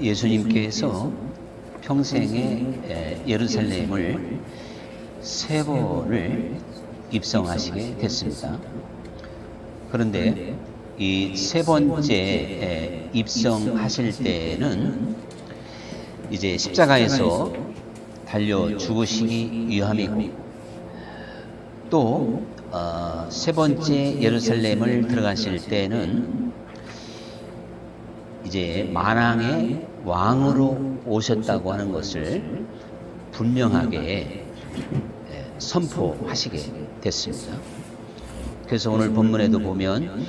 예수님께서 평생에 예루살렘을 3번을 입성하시게 됐습니다. 그런데 이 3번째 입성하실 때는 이제 십자가에서 달려 죽으시기 위함이고, 또 3번째 예루살렘을 들어가실 때는 이제 만왕의 왕으로 오셨다고 하는 것을 분명하게 선포하시게 됐습니다. 그래서 오늘 본문에도 보면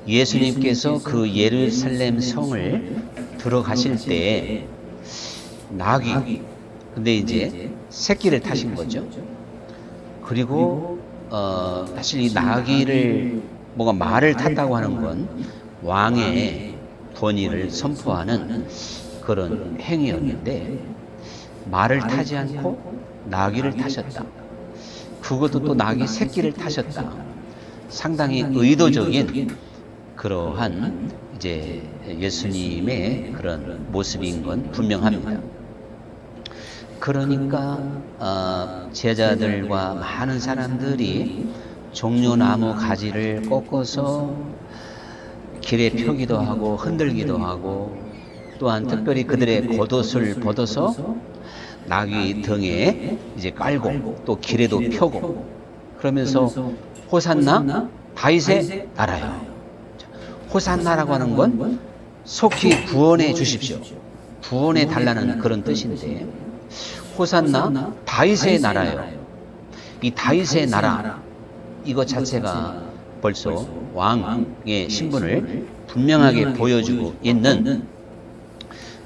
예수님께서 그 예루살렘 성을 들어가실 때 낙이, 근데 이제 새끼를 타신 거죠. 그리고 사실 이 나귀를 뭐가 말을 탔다고 하는 건 왕의 권위를 선포하는 그런 행위였는데, 말을 타지 않고 나귀를 타셨다. 그것도 또 나귀 새끼를 타셨다. 상당히 의도적인 그러한 이제 예수님의 그런 모습인 건 분명합니다. 그러니까 제자들과 많은 사람들이 종려나무 가지를 꺾어서 길에 펴기도 하고 흔들기도 하고, 또한 특별히 그들의 겉옷을 벗어서 나귀 등에 이제 깔고 또 길에도 펴고, 그러면서 호산나 다윗의 나라여. 호산나라고 하는 건 속히 구원해 주십시오, 구원해 달라는 그런 뜻인데, 호산나 다윗의 나라여. 이 다윗의 나라, 이것 자체가 벌써 왕의 신분을 분명하게 보여주고 있는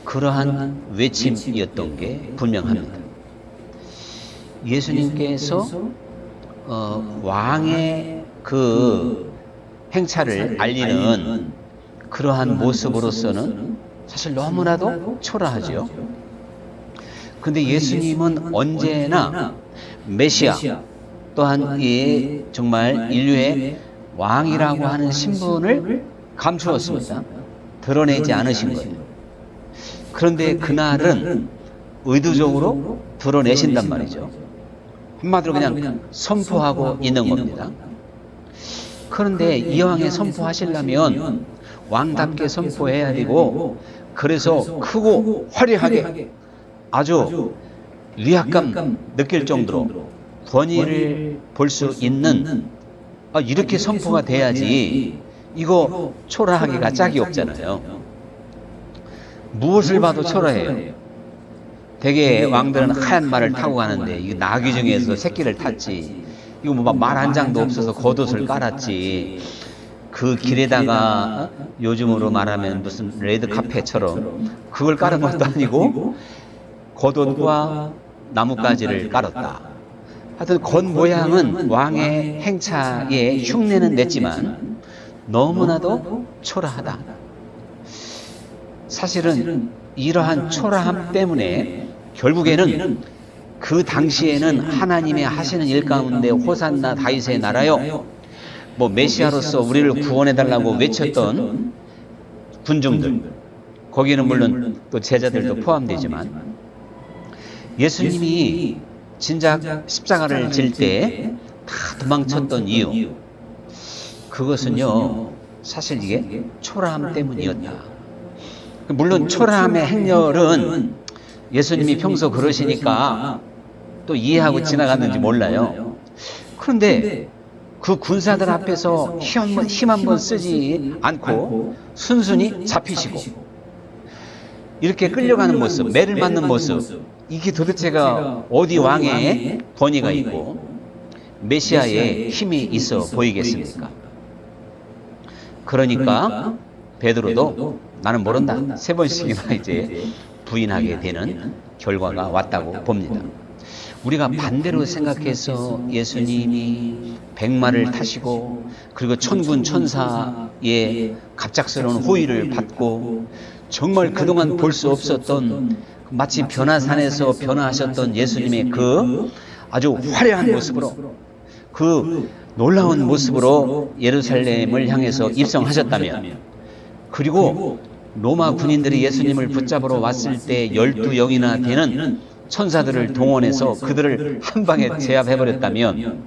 그러한 외침이었던 게 분명합니다. 예수님께서 왕의 그 행차를 알리는 그러한 모습으로서는 사실 너무나도 초라하죠. 근데 예수님은 언제나 메시아, 또한 이 정말 인류의 왕이라고 하는 신분을 감추었습니다. 드러내지 않으신 거예요. 그런데 그날은 의도적으로 드러내신단 말이죠. 한마디로 그냥 선포하고 있는 겁니다. 그런데 이왕에 선포하시려면 왕답게 선포해야 되고, 그래서 크고 화려하게 아주 위압감 느낄 정도로 권위를 볼 수 있는, 이렇게 선포가 돼야지. 이거 초라하기가 짝이 없잖아요. 무엇을 봐도 초라해요. 대개 왕들은 하얀 말을 타고 가는데 이 나귀 중에서 새끼를 탔지. 이거 뭐 말 한 장도 없어서 겉옷을 깔았지. 그 길에다가 요즘으로 말하면 무슨 레드카펫처럼 그걸 깔은 것도 아니고 겉옷과 나뭇가지를 깔았다. 하여튼 겉모양은 왕의 행차에 흉내는 냈지만 너무나도 초라하다. 사실은 이러한 초라함 때문에 결국에는 그 당시에는 하나님의 하시는 일 가운데 호산나 다윗의 나라여, 뭐 메시아로서 우리를 구원해달라고 외쳤던 군중들, 거기는 물론 또 제자들도 포함되지만, 예수님이 진작 십자가를 질 때 다 도망쳤던 이유, 그것은요 사실 이게 초라함 때문이었다. 물론 초라함의 행렬은 예수님이 평소 그러시니까 또 이해하고 지나갔는지 몰라요. 그런데 그 군사들 앞에서 힘 한 번 쓰지 않고 순순히 잡히시고 이렇게 끌려가는 모습, 매를 맞는 모습, 이게 도대체가 어디 왕의 권위가 있고 메시아의 힘이 있어 보이겠습니까? 그러니까 베드로도 나는 모른다 3번씩이나 이제 부인하게 되는 결과가 왔다고 봅니다. 우리가 반대로 생각해서 예수님이 백마를 타시고 그리고 천군 천사의 갑작스러운 호의를 받고 정말 그동안 볼 수 없었던 마치 변화산에서 변화하셨던 예수님의 그 아주 화려한 모습으로, 그 놀라운 모습으로 예루살렘을 향해서 입성하셨다면, 그리고 로마 군인들이 예수님을 붙잡으러 왔을 때 12영이나 되는 천사들을 동원해서 그들을 한 방에 제압해버렸다면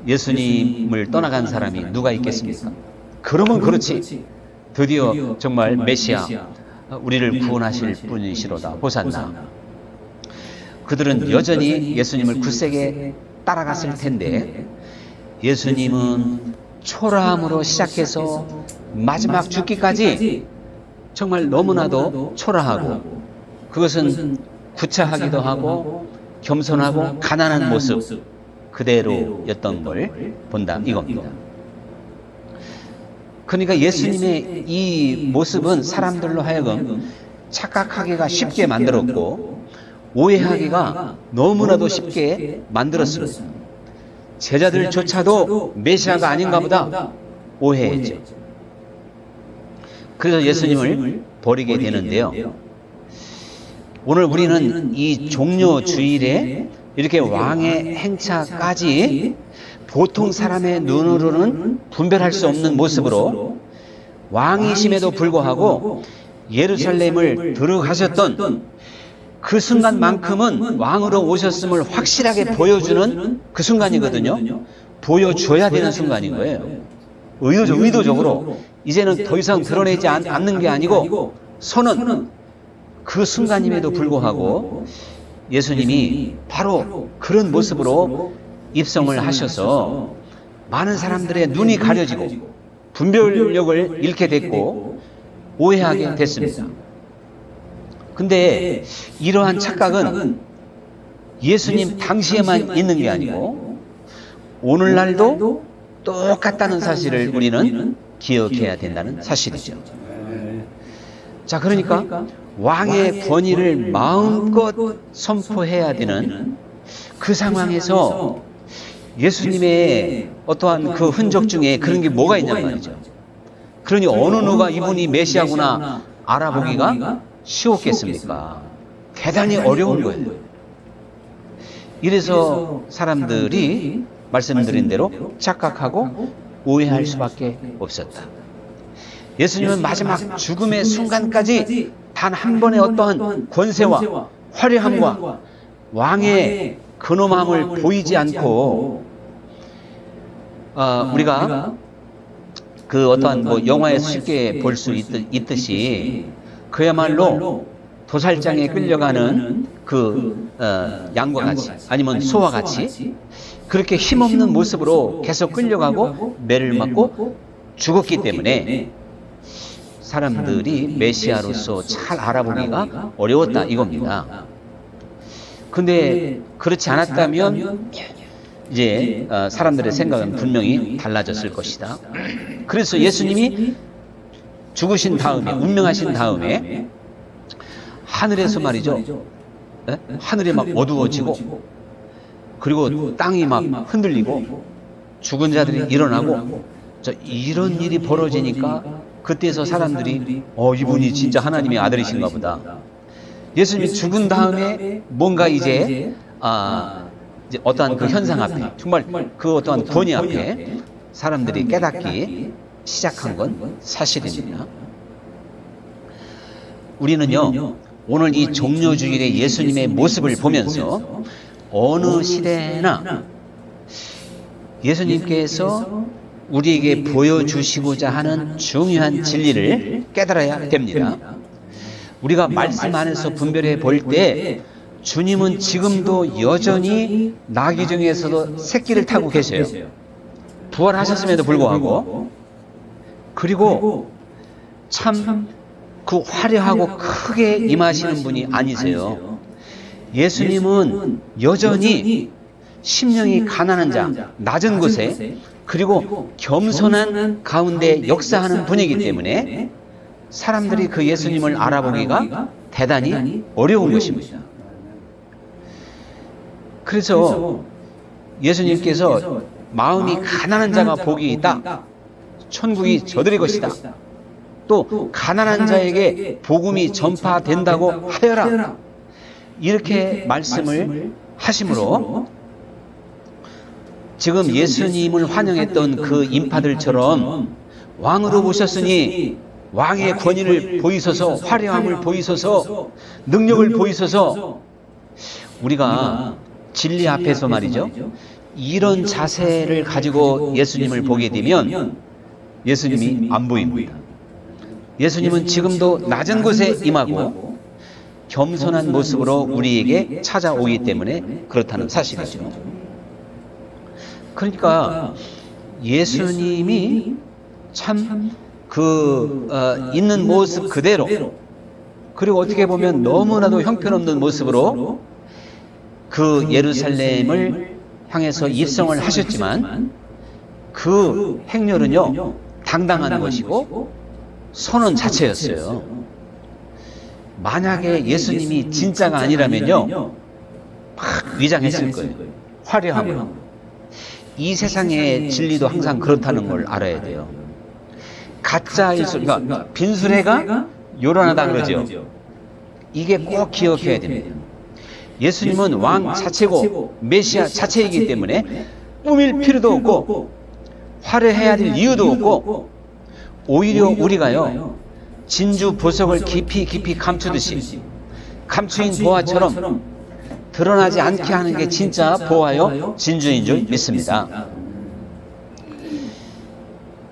예수님을 떠나간 사람이 누가 있겠습니까? 그러면 그렇지. 드디어 정말 메시아, 우리를 구원하실 분이시로다. 호산나. 그들은 여전히 예수님을 굳세게 따라갔을 텐데 예수님은 초라함으로 시작해서 마지막 죽기까지 정말 너무나도 초라하고 그것은 구차하기도 하고 겸손하고 가난한 모습 그대로였던 걸 본다 이겁니다. 그러니까 예수님의 이 모습은 사람들로 하여금 착각하기가 쉽게 만들었고 오해하기가 너무나도 쉽게 만들었습니다. 제자들조차도 메시아가 아닌가 보다 오해했죠. 그래서 예수님을 버리게 되는데요. 오늘 우리는 이 종려 주일에 이렇게 왕의 행차까지 보통 사람의 눈으로는 분별할 수 없는 모습으로 왕이심에도 불구하고 예루살렘을 들어가셨던 그 순간만큼은 왕으로 오셨음을 확실하게 보여주는 그 순간이거든요. 보여줘야 되는 순간인 거예요. 의도적으로 이제는 더 이상 드러내지 않는 게 아니고 선언 그 순간임에도 불구하고 예수님이 바로 그런 모습으로 입성을 하셔서 많은 사람들의 눈이 가려지고 분별력을 잃게 됐고 오해하게 됐습니다. 근데 이러한 착각은 예수님 당시에만 있는 게 아니고 오늘날도 똑같다는 사실을 우리는 기억해야 된다는 사실이죠. 자, 그러니까 왕의 권위를 마음껏 선포해야 되는 그 상황에서 예수님의 어떠한 그 흔적 중에 그런 게 뭐가 있냔 말이죠. 그러니 어느 누가 이분이 메시아구나 알아보기가 쉬웠겠습니까? 대단히 어려운 거예요. 이래서 사람들이 말씀드린 대로 착각하고 오해할 수밖에 없었다. 예수님은 마지막 죽음의 순간까지 단 한 번의 어떠한 권세와 화려함과 왕의 근엄함을 보이지 않고 우리가 그 어떠한 뭐 영화에서 쉽게 볼 수 있듯이 그야말로 도살장에 끌려가는 그 양과 같이 아니면 소와 같이 그렇게 힘없는 모습으로 계속 끌려가고 매를 맞고 죽었기 때문에 사람들이 메시아로서 잘 알아보기가 어려웠다 이겁니다. 근데 그렇지 않았다면 이제 사람들의 생각은 분명히 달라졌을 것이다. 그래서 예수님이 죽으신 다음에 운명하신 다음에 하늘에서 말이죠. 하늘이 막 어두워지고 그리고 땅이 막 흔들리고 죽은 자들이 일어나고 이런 일이 벌어지니까 그때서 사람들이 이분이 진짜 하나님의 아들이신가 보다. 예수님이 죽은 다음에 뭔가 이제 어떠한 그 현상 앞에 정말 그 어떠한 권위 앞에 사람들이 깨닫기 시작한 건 사실입니다. 우리는요 오늘 이 종려주일의 예수님의 모습을 보면서 어느 시대나 예수님께서 우리에게 보여주시고자 하는 중요한 진리를 깨달아야 됩니다. 우리가 말씀 안에서 분별해 볼 때 주님은 지금도 여전히 나귀 중에서도 새끼를 타고 계세요. 부활하셨음에도 불구하고. 그리고 참 그 화려하고 크게 임하시는 분이 아니세요. 예수님은 여전히 심령이 가난한 자, 낮은 곳에 그리고 겸손한 가운데 역사하는 분이기 때문에 사람들이 그 예수님을 알아보기가 대단히 어려운 것입니다. 그래서 예수님께서 마음이 가난한 자가 복이 있다. 천국이 저들의 것이다. 또 가난한 자에게 복음이 전파된다고 하여라. 이렇게 말씀을 하심으로 지금 예수님을 환영했던 그 인파들처럼 왕으로 오셨으니 왕의 권위를 보이소서, 화려함을 보이소서, 능력을 보이소서. 우리가 진리 앞에서 말이죠, 이런 자세를 가지고 예수님을 보게 되면 예수님이 안 보입니다. 예수님은 지금도 낮은 곳에 임하고 겸손한 모습으로 우리에게 찾아오기 때문에 그렇다는 사실이죠. 그러니까 예수님이 참 있는 모습 그대로, 그리고 어떻게 보면 너무나도 형편없는 모습으로 그 예루살렘을 향해서 입성을 하셨지만 그 행렬은요, 당당한 것이고 선언 자체였어요. 만약에 예수님이 진짜가 아니라면요, 막 위장했을 거예요. 화려함으로. 이 세상의 진리도 항상 그렇다는 걸 알아야 돼요. 가짜일수, 그러니까 빈수레가 요란하다 그러죠. 이게 꼭 기억해야 됩니다. 예수님은 왕 자체고 메시아 자체이기 때문에 꾸밀 필요도 없고 화려해야 될 이유도 없고, 오히려 우리가요, 진주 보석을 깊이 감추듯이 감추인 보화처럼 드러나지 않게 하는 게 진짜 보화요 진주인 줄 믿습니다.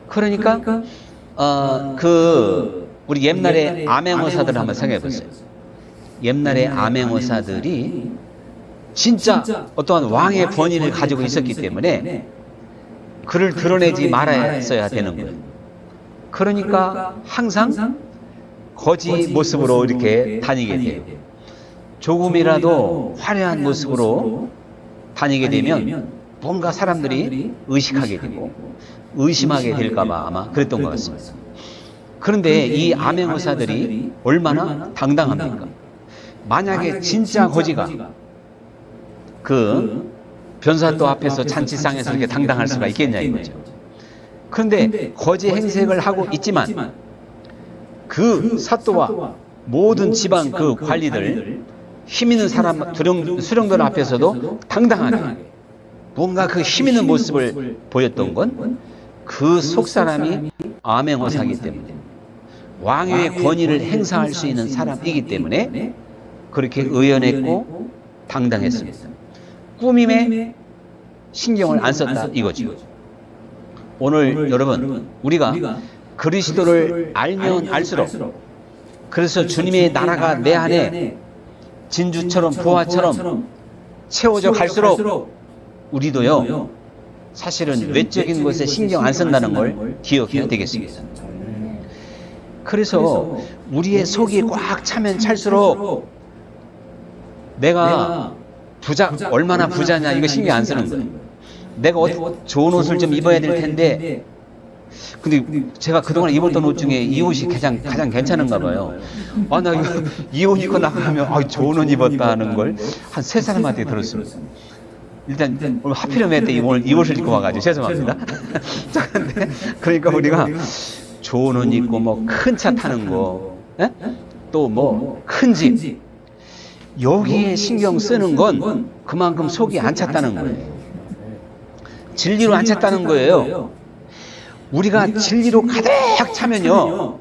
그러니까 우리 옛날에 암행어사들 한번 생각해 보세요. 옛날에 암행어사들이 진짜 어떠한 왕의 권위를 가지고 있었기 때문에 그를 드러내지 말았어야 되는 거예요. 그러니까 항상 거지 모습으로 이렇게 다니게 돼요. 조금이라도 화려한 모습으로 다니게 되면 뭔가 사람들이 의식하게 되고 의심하게 될까봐 아마 그랬던 것 같습니다. 그런데 이 암행어사들이 얼마나 당당합니까? 만약에 진짜 거지가 그 변사또 앞에서 잔치상에서 이렇게 당당할 수가 있겠냐 이거죠. 그런데 거지 행색을 하고 있지만 그 사또와 모든 지방 그 관리들, 힘 있는 사람, 수령들 앞에서도 당당하게 뭔가 그 힘 있는 모습을 보였던 건 그 속사람이 암행어사이기 때문에, 왕의 권위를 행사할 수 있는 사람이기 때문에 그렇게 의연했고 당당했습니다. 꾸밈에 신경을 안 썼다 이거죠. 오늘 여러분, 우리가 그리스도를 알면 알수록, 그래서 주님의 나라가 내 안에 진주처럼 보화처럼 채워져 갈수록 우리도요, 사실은 외적인 것에 신경 안 쓴다는 걸 기억해야 되겠습니다. 그래서 우리의 속이 꽉 차면 찰수록 내가 얼마나 부자냐 이거 신경 안 쓰는 거예요. 내가 좋은 옷을 좀 입어야 될 텐데, 근데 제가 그동안 입었던 옷 중에 이 옷이 가장 괜찮은가 봐요. 나 이 옷 입고 나가면 좋은 옷 입었다는 걸 한 3사람한테 들었습니다. 일단 하필이면 오늘 이 옷을 입고 와가지고 죄송합니다. 그러니까 우리가 좋은 옷 입고 뭐 큰 차 타는 거, 또 뭐 큰 집, 여기에 신경 쓰는 건 그만큼 속이 안 찼다는 거예요. 진리로 안 찼다는 거예요. 우리가 진리로 가득 차면요,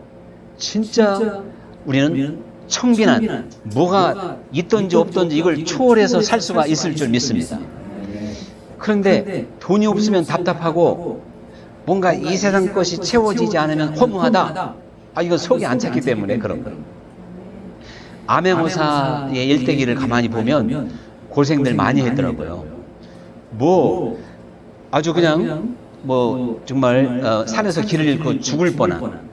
진짜 우리는 청빈한, 뭐가 있던지 없던지 이걸 초월해서 살 수가 있을 줄 믿습니다. 그런데 돈이 없으면 답답하고 뭔가 이 세상 것이 채워지지 않으면 허무하다. 이건 속이 안 찼기 때문에 그런 거예요. 암행어사의 일대기를 가만히 보면 고생들 많이 했더라고요. 아주 그냥 정말 산에서 길을 잃고 죽을 뻔한,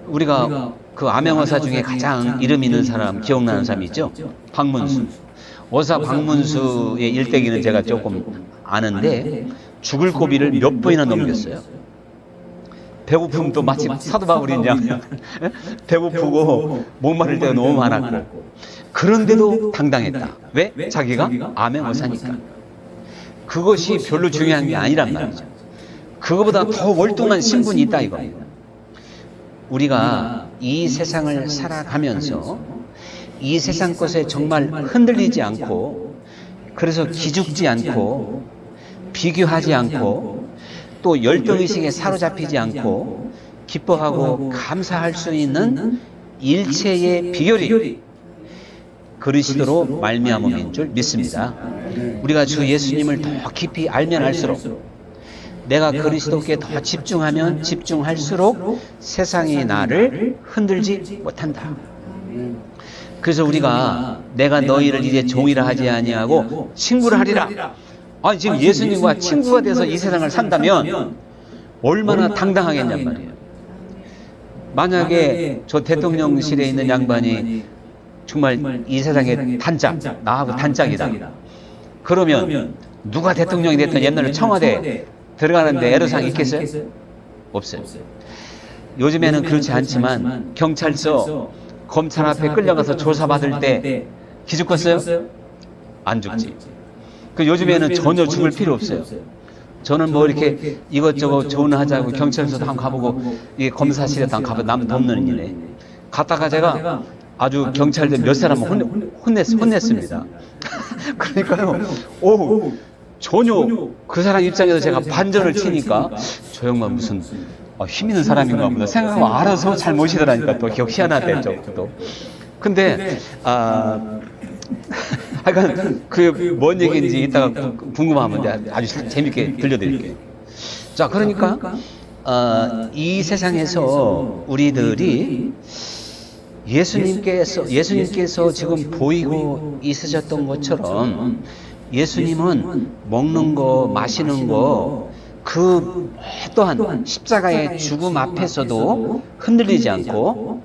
우리가 그 암행어사 중에 가장 이름 있는 사람 기억나는 사람이 있죠? 박문수. 어사 박문수의 일대기는 제가 조금 아는데 죽을 고비를 몇 번이나 넘겼어요. 배고픔도 마치 사도 바울인 양 배고프고 목마를 때가 너무 많았고, 그런데도 당당했다. 왜? 자기가 암행어사니까. 그것이 별로 중요한 게 아니란 말이죠. 그거보다 더 월등한 신분이 있다 이겁니다. 우리가 이 세상을 살아가면서 이 세상 것에 정말 흔들리지 않고, 그래서 기죽지 않고 비교하지 않고 또 열등의식에 사로잡히지 않고 기뻐하고 감사할 수 있는 일체의 비결이 그리스도로 말미암음인 줄 믿습니다. 우리가 주 예수님을 더 깊이 알면 알수록, 내가 그리스도께 더 집중하면 집중할수록 세상이 나를 흔들지 못한다. 그래서 우리가 내가 너희를 이제 종이라 하지 아니하고 친구라 하리라. 아니 지금 예수님과 친구가 돼서 이 세상을 산다면 얼마나 당당하겠냔 말이에요. 만약에 저 대통령실에 있는 양반이 정말 이 세상에 단짝, 나하고 단짝이다. 그러면 누가 대통령이 됐든 옛날에 청와대 들어가는데 애로사항 있겠어요? 없어요. 요즘에는 그렇지 않지만 경찰서, 검찰 앞에 끌려가서 조사받을 때 기죽겠어요? 안 죽지. 그 요즘에는 전혀 죽을 필요 없어요. 저는 뭐 이렇게 이것저것 조언하자고 경찰서도 한번 가보고 이 검사실에도 한번 가보고 남 돕는 일에 갔다가 제가 아주 경찰들 몇 사람을 혼냈습니다. 그러니까요, 전혀 그 사람 입장에서 제가 반전을 치니까 저 양반 무슨 힘 있는 사람인가 보다 생각하면 알아서 잘 모시더라니까. 또 기억 희한하대 또. 근데 하여간 그게 뭔 얘기인지 이따가 궁금하면 아주 재밌게 들려드릴게요. 자, 그러니까 이 세상에서 우리들이 예수님께서 지금 보이고 있으셨던 것처럼 예수님은 먹는 거, 마시는 거, 그 또한 십자가의 죽음 앞에서도 흔들리지 않고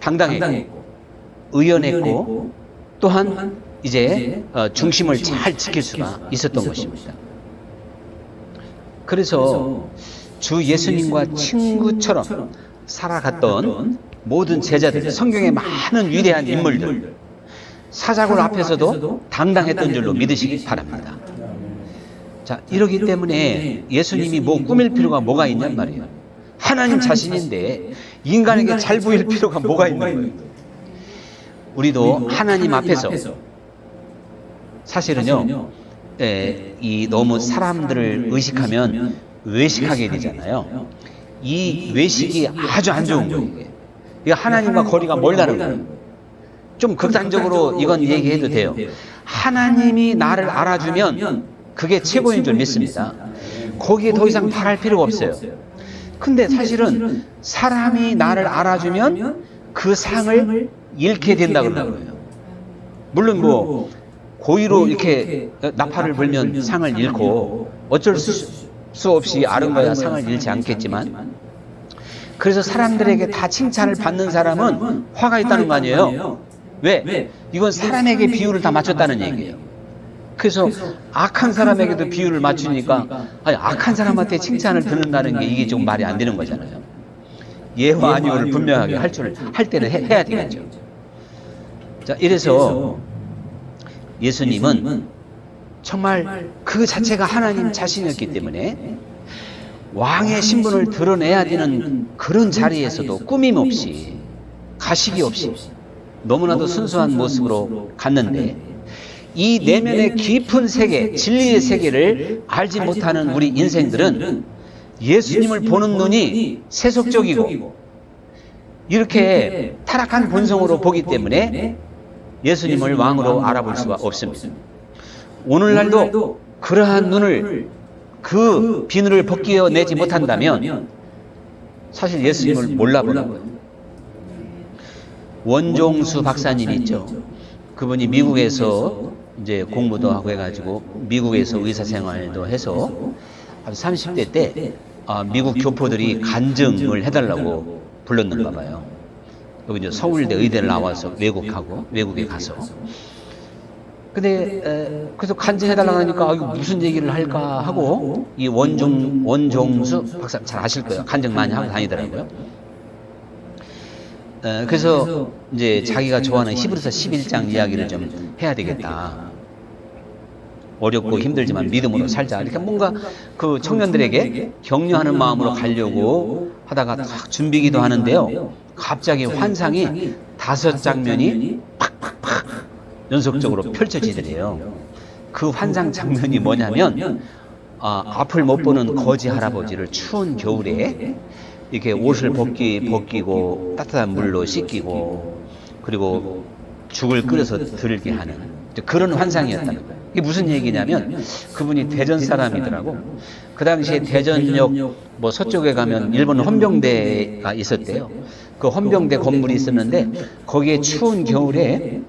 당당했고 의연했고 또한 이제 중심을 잘 지킬 수가 있었던 것입니다. 그래서 주 예수님과 친구처럼 살아갔던 모든 제자들, 성경의 많은 위대한 인물들, 사자굴 앞에서도 당당했던 줄로 믿으시기 바랍니다. 자, 이러기 때문에 예수님이 뭐 꾸밀 필요가 뭐가 있냔 말이에요. 하나님 자신인데 인간에게 잘 보일 필요가 뭐가 있는 거예요. 우리도 하나님 앞에서 사실은요, 이 너무 사람들을 의식하면 외식하게 되잖아요. 이 외식이 아주 안 좋은 거예요. 이게 하나님과 거리가 멀다는 거예요. 좀 극단적으로 이건 얘기해도 돼요. 하나님이 나를 알아주면 그게 최고인 줄 믿습니다. 거기에 더 이상 바랄 필요가 없어요. 근데 사실은 사람이 나를 알아주면 그 상을 잃게 된다 그러는 거예요. 물론 뭐 고의로 이렇게 나팔을 불면 상을 잃고 어쩔 수 없이 아른거야 상을 잃지 않겠지만, 그래서 사람들에게 다 칭찬을 받는 사람은 화가 있다는 거 아니에요. 왜? 이건 사람에게 비율을 다 맞췄다는 얘기예요. 그래서 악한 사람에게도 비율을 맞추니까 악한 사람한테 칭찬을 듣는다는 게 이게 좀 말이 안 되는 거잖아요. 예와 아니오를 분명하게 할 때는 해야 되겠죠. 자, 이래서 예수님은 정말 그 자체가 하나님 자신이었기 때문에 왕의 신분을 드러내야 되는 그런 자리에서도 꾸밈 없이 가식이 없이 너무나도 순수한 모습으로 갔는데, 이 내면의 깊은 세계, 진리의 세계를 알지 못하는 우리 인생들은 예수님을 보는 눈이 세속적이고 이렇게 타락한 본성으로 보기 때문에 예수님을 왕으로 알아볼 수가 없습니다. 오늘날도 그러한 눈을, 그 비늘을 벗겨내지 못한다면 사실 예수님을 몰라보는 거예요. 원종수 박사님 있죠. 그분이 미국에서 이제 공부도 하고 해가지고 미국에서 의사 생활도 해서 30대 때 미국 교포들이 간증을 해달라고 불렀는가 봐요. 여기 이제 서울대 의대를 나와서 외국에 가서. 근데 그래서 간증해달라고 하니까 이거 무슨 얘기를 할까 하고 이 원종수 박사 잘 아실 거예요. 간증 많이 하고 다니더라고요. 그래서 이제 자기가 좋아하는 히브리서 11장 이야기를 좀 해야 되겠다. 어렵고 힘들지만 믿음으로 살자. 이렇게 뭔가 그 청년들에게 격려하는 마음으로 가려고 하다가 딱 준비기도 하는데요. 갑자기 환상이 5장면이 팍팍팍 연속적으로 펼쳐지더래요. 그 환상 장면이 뭐냐면 앞을 못 보는 거지 할아버지를 추운 겨울에 이렇게 옷을 벗기고 따뜻한 물로 씻기고 그리고 죽을 끓여서 들게 하는 그런 환상이었다는 거예요. 이게 무슨 얘기냐면 그분이 대전 사람이더라고. 그 당시에 대전역 뭐 서쪽에 가면 일본 헌병대가 있었대요. 그 헌병대 건물이 있었는데 거기에 추운 겨울에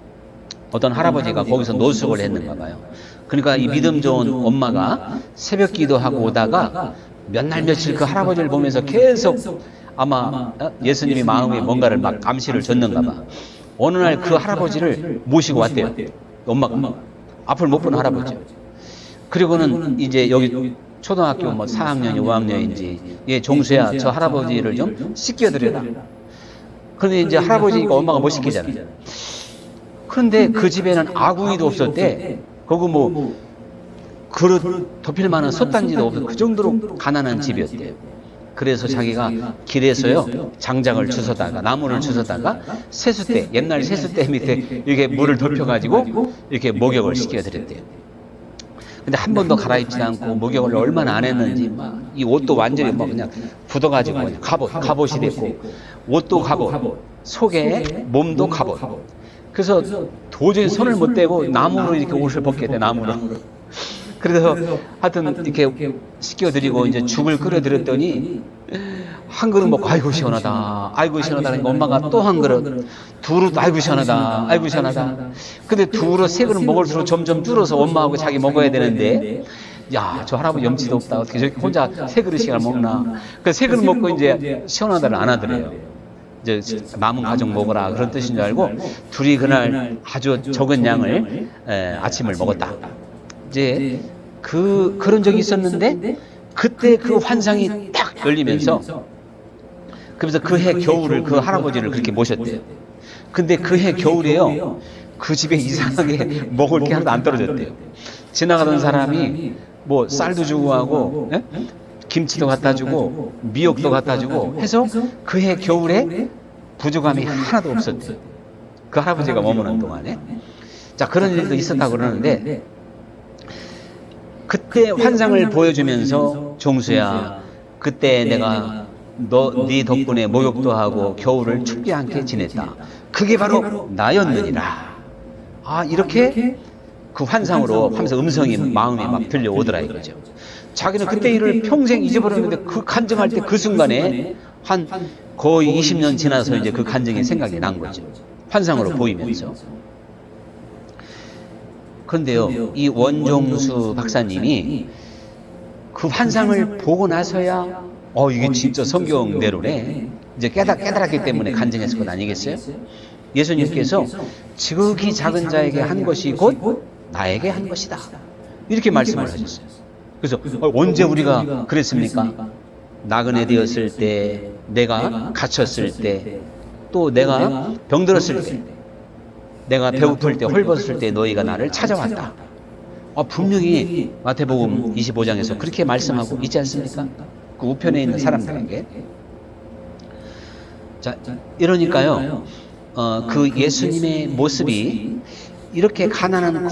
어떤 할아버지가 거기서 노숙을 했는가 봐요. 그러니까 이 믿음 좋은 엄마가 새벽 기도하고 오다가 몇 날 며칠 그 할아버지를 보면서 계속 아마 예수님이 마음에 뭔가를 막 암시를 줬는가 봐. 어느 날 그 할아버지를 모시고 왔대요. 엄마가. 앞을 못 본 할아버지. 그리고는 이제 여기 초등학교 뭐 4학년이 5학년인지 얘 종수야 저 할아버지를 좀 씻겨드려라. 그런데 이제 할아버지니까 엄마가 못 씻기잖아요. 그런데 그 집에는 아궁이도 없었대. 거기 뭐 그릇 덮일 만한 솥단지도 없어. 그 정도로 가난한 집이었대요. 그래서 자기가 길에서요 장작을 주워다가 나무를 주워다가 세숫대, 옛날 세숫대 밑에 이렇게 물을 덮여가지고 이렇게 목욕을 시켜드렸대요. 근데 한 번도 갈아입지 않고 목욕을 얼마나 안 했는지 막 이 옷도 완전히 뭐 그냥 굳어가지고 그냥 갑옷이 됐고 옷도 갑옷, 속에 몸도 갑옷. 그래서 도저히 손을 못 대고 나무로 이렇게 옷을 벗게 돼, 나무로. 그래서 하여튼 이렇게 씻겨드리고 이제 죽을 끓여드렸더니 한 그릇 먹고 아이고 시원하다, 아이고 시원하다 그러니까 엄마가 또 한 그릇, 두 그릇 아이고 시원하다, 아이고 시원하다. 근데 두 그릇 세 그릇 먹을수록 점점 줄어서 엄마하고 자기 먹어야 되는데 야, 저 할아버지 염치도 없다. 어떻게 저렇게 혼자 세 그릇씩을 먹나. 그래서 세 그릇 먹고 이제 시원하다를 안 하더래요. 이제 남은 가족 먹어라 그런 뜻인 줄 알고 둘이 그날 아주 적은 양을 아침을 먹었다. 이제 그런 적이 있었는데 그때 그 환상이 딱 열리면서 그래서 그 해 겨울을 그 할아버지를 그렇게 모셨대요. 근데 그 해 겨울에요 그 집에 이상하게 먹을 게 하나도 안 떨어졌대요. 지나가던 사람이 뭐 쌀도 주고 하고 김치도 갖다 주고 미역도 갖다 주고 해서 그 해 겨울에 부족함이 하나도 없었대요. 그 할아버지가 머무는 동안에. 자, 그런 일도 있었다고 그러는데 그때 환상을 보여주면서 종수야 그때 내가 네 덕분에 목욕도 하고 겨울을 춥지 않게 지냈다. 그게 바로 나였느니라. 아, 이렇게 그 환상으로 하면서 음성이 마음에 막 들려오더라 이거죠. 자기는 그때 일을 평생 잊어버렸는데 그 간증할 때 그 순간에 한 거의 20년 지나서 이제 그 간증이 생각이 난 거죠. 환상으로 보이면서. 그런데요, 이 원종수 박사님이 그 환상을 보고 나서야 이게 진짜 성경대로네. 이제 깨달았기 때문에 간증했을 것 아니겠어요? 예수님께서 지극히 작은 자에게 한 것이 곧 나에게 한 것이다. 이렇게 말씀을 하셨어요. 그래서 언제 우리가 그랬습니까? 나그네 되었을 때, 내가 갇혔을 때, 또 내가 병들었을 때, 내가 배고플 때, 헐벗을 때 너희가 나를 찾아왔다. 분명히 마태복음 25장에서 그렇게 말씀하고 있지 않습니까? 그 우편에 있는 사람들에게. 자, 이러니까요, 그 예수님의 모습이 이렇게 가난한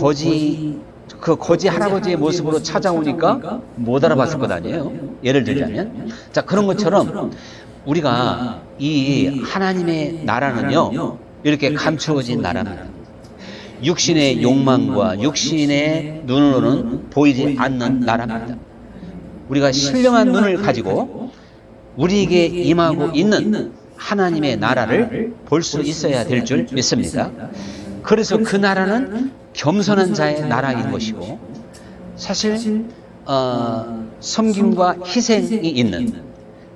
그 거지 할아버지의 모습으로 찾아오니까 못 알아봤을 것 아니에요. 예를 들자면. 자, 그런 것처럼 우리가 이 하나님의 나라는요, 이렇게 감추어진 나라입니다. 육신의 욕망과 육신의 눈으로는 보이지 않는 나라입니다. 우리가 신령한 눈을 가지고 우리에게 임하고 있는 하나님의 나라를 볼 수 있어야 될 줄 믿습니다. 그래서 그 나라는 겸손한 자의 나라인 것이고 사실 섬김과 희생이 있는,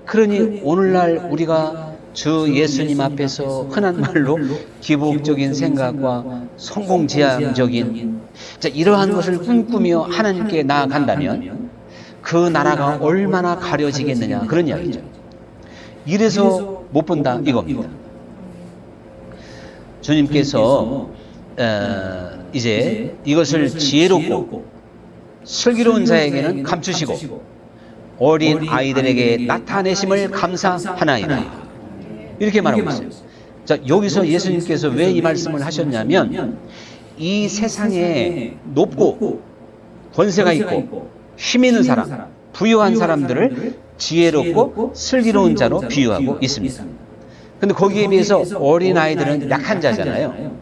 그러니 오늘날 우리가 주 예수님 앞에서 흔한 말로 기복적인 생각과 성공지향적인 이러한 것을 꿈꾸며 하나님께 나아간다면 그 나라가 얼마나 가려지겠느냐 그런 이야기죠. 이래서 못 본다 이겁니다. 주님께서 이제 이것을 지혜롭고 슬기로운 자에게는 감추시고 어린 아이들에게 나타내심을 감사하나이다. 이렇게 말하고 있어요. 자, 여기서 예수님께서 왜 이 말씀을 하셨냐면 이 세상에 높고 권세가 있고 힘 있는 사람, 부유한 사람들을 지혜롭고 슬기로운 자로 비유하고 있습니다. 근데 거기에 비해서 어린아이들은 약한 자잖아요.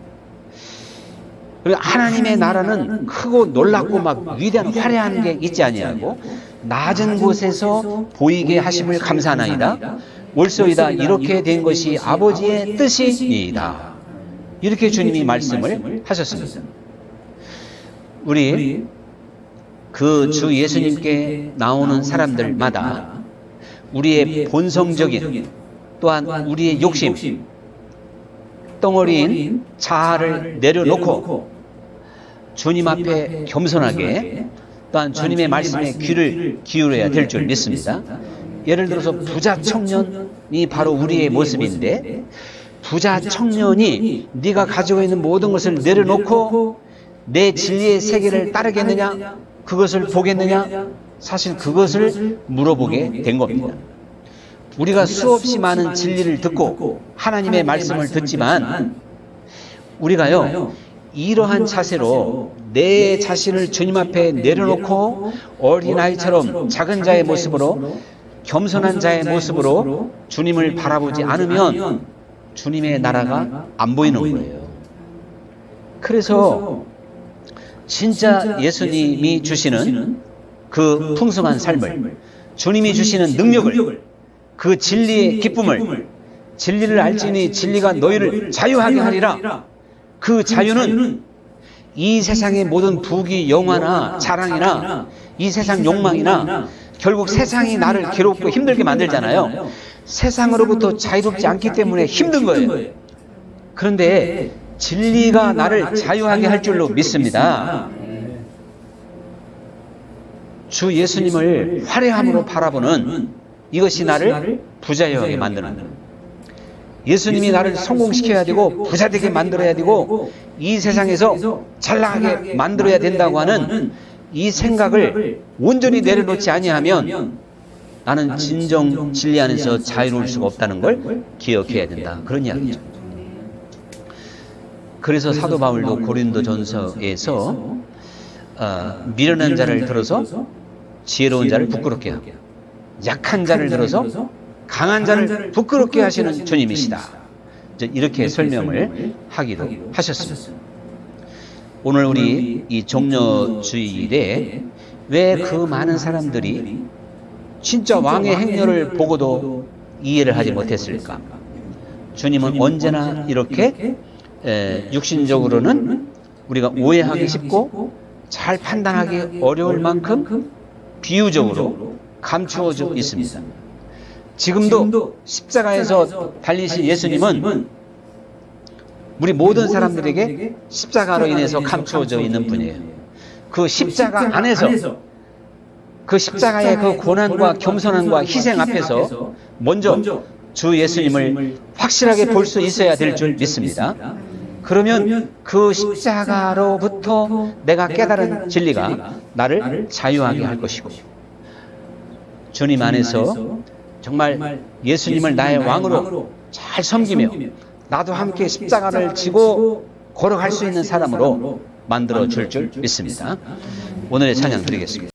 그리고 하나님의 나라는 크고 놀랍고 막 위대한 화려한 게 있지 아니하고 낮은 곳에서 보이게 하심을 감사하나이다. 옳소이다. 이렇게 된 것이 아버지의 뜻이니이다. 이렇게 주님이 말씀을 하셨습니다. 우리 그 주 예수님께 나오는 사람들마다 우리의 본성적인 또한 우리의 욕심, 덩어리인 자아를 내려놓고 주님 앞에 겸손하게 또한 주님의 말씀에 귀를 기울여야 될 줄 믿습니다. 예를 들어서 부자 청년이 바로 우리의 모습인데, 부자 청년이 네가 가지고 있는 모든 것을 내려놓고 내 진리의 세계를 따르겠느냐, 그것을 보겠느냐, 사실 그것을 물어보게 된 겁니다. 우리가 수없이 많은 진리를 듣고 하나님의 말씀을 듣지만 우리가요, 이러한 자세로 내 자신을 주님 앞에 내려놓고 어린아이처럼 작은 자의 모습으로, 겸손한 자의 모습으로 주님을 바라보지 않으면 주님의 나라가 안 보이는 거예요. 그래서 진짜 예수님이 주시는 그 풍성한 삶을, 주님이 주시는 능력을, 그 진리의 기쁨을, 진리를 알지니 진리가 너희를 자유하게 하리라. 그 자유는 이 세상의 모든 부귀 영화나 자랑이나 이 세상 욕망이나 결국 세상이 나를 괴롭고 힘들게 만들잖아요. 세상으로부터 자유롭지 않기 때문에 힘든 거예요. 그런데 진리가 나를 자유하게 할 줄로 믿습니다. 주 예수님을 화려함으로 바라보는 이것이 나를 부자여하게 만드는 거예요. 예수님이 나를 성공시켜야 되고 부자되게 만들어야 되고 이 세상에서 잘 나가게 만들어야 된다고 하는 이 생각을 온전히 내려놓지 아니하면 나는 진정 진리 안에서 자유로울 수가 없다는 걸 기억해야 된다. 그런 이야기죠. 그래서 사도 바울도 고린도전서에서 미련한 자를 들어서 지혜로운 자를 부끄럽게 하고 약한 자를 들어서 강한 자를 부끄럽게 하시는 주님이시다. 이렇게 설명을 하기도 하셨습니다. 오늘 우리 이 종려주일에 왜 그 많은 사람들이 진짜 왕의 행렬을 보고도 이해를 하지 못했을까? 주님은 언제나 이렇게 육신적으로는 우리가 오해하기 쉽고 잘 판단하기 어려울 만큼 비유적으로 감추어져 있습니다. 지금도 십자가에서 달리신 예수님은 우리 모든 사람들에게 십자가로 인해서 감추어져 있는 분이에요. 그 십자가 안에서, 그 십자가의 그 고난과 겸손함과 희생 앞에서 먼저 주 예수님을 확실하게 볼 수 있어야 될 줄 믿습니다. 그러면 그 십자가로부터 내가 깨달은 진리가 나를 자유하게 할 것이고, 주님 안에서 정말 예수님을 나의 왕으로 잘 섬기며 나도 함께 십자가를 지고 걸어갈 수 있는 사람으로 만들어 줄 믿습니다. 오늘의 찬양 드리겠습니다.